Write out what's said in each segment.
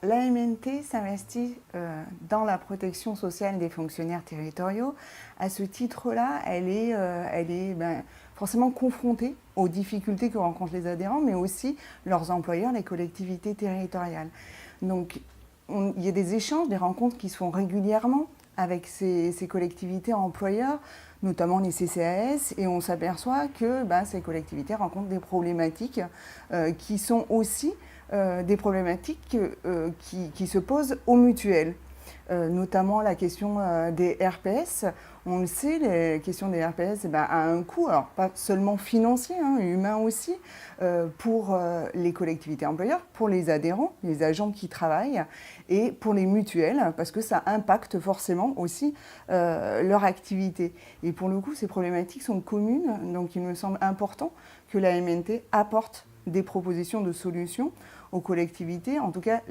L'AMNT s'investit dans la protection sociale des fonctionnaires territoriaux. À ce titre-là, elle est forcément confrontée aux difficultés que rencontrent les adhérents, mais aussi leurs employeurs, les collectivités territoriales. Donc, il y a des échanges, des rencontres qui se font régulièrement avec ces collectivités employeurs, notamment les CCAS, et on s'aperçoit que ces collectivités rencontrent des problématiques qui sont aussi des problématiques qui se posent aux mutuelles. Notamment la question des RPS. On le sait, les questions des RPS a un coût, alors pas seulement financier, humain aussi, pour les collectivités employeurs, pour les adhérents, les agents qui travaillent, et pour les mutuelles, parce que ça impacte forcément aussi leur activité. Et pour le coup, ces problématiques sont communes, donc il me semble important que la MNT apporte des propositions de solutions aux collectivités, en tout cas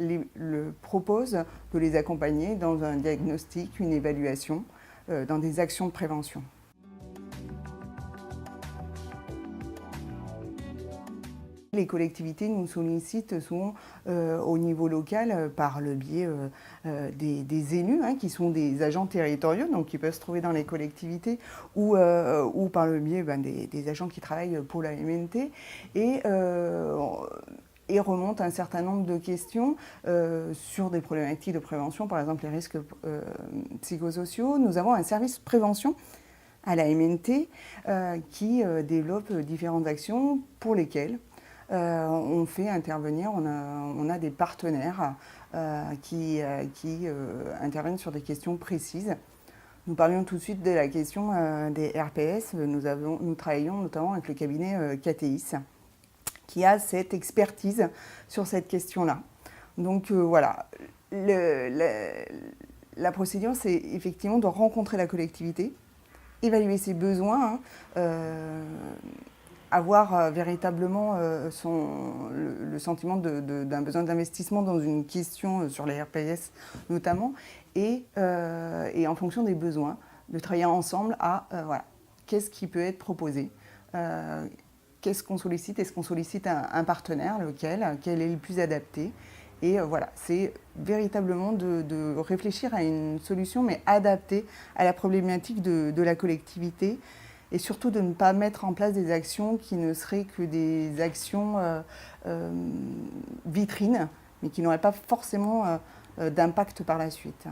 propose de les accompagner dans un diagnostic, une évaluation, dans des actions de prévention. Les collectivités nous sollicitent souvent au niveau local par le biais des élus, qui sont des agents territoriaux, donc qui peuvent se trouver dans les collectivités, ou par le biais des agents qui travaillent pour la MNT. Et remonte un certain nombre de questions sur des problématiques de prévention, par exemple les risques psychosociaux. Nous avons un service prévention à la MNT qui développe différentes actions pour lesquelles on fait intervenir, on a des partenaires qui interviennent sur des questions précises. Nous parlions tout de suite de la question des RPS. Nous travaillons notamment avec le cabinet KTIS, qui a cette expertise sur cette question-là. Donc voilà, la procédure, c'est effectivement de rencontrer la collectivité, évaluer ses besoins, avoir véritablement le sentiment d'un besoin d'investissement dans une question sur les RPS notamment, et en fonction des besoins, de travailler ensemble à qu'est-ce qui peut être proposé. Qu'est-ce qu'on sollicite? Est-ce qu'on sollicite un partenaire? Lequel? Quel est le plus adapté? Et c'est véritablement de réfléchir à une solution, mais adaptée à la problématique de la collectivité, et surtout de ne pas mettre en place des actions qui ne seraient que des actions vitrines, mais qui n'auraient pas forcément d'impact par la suite.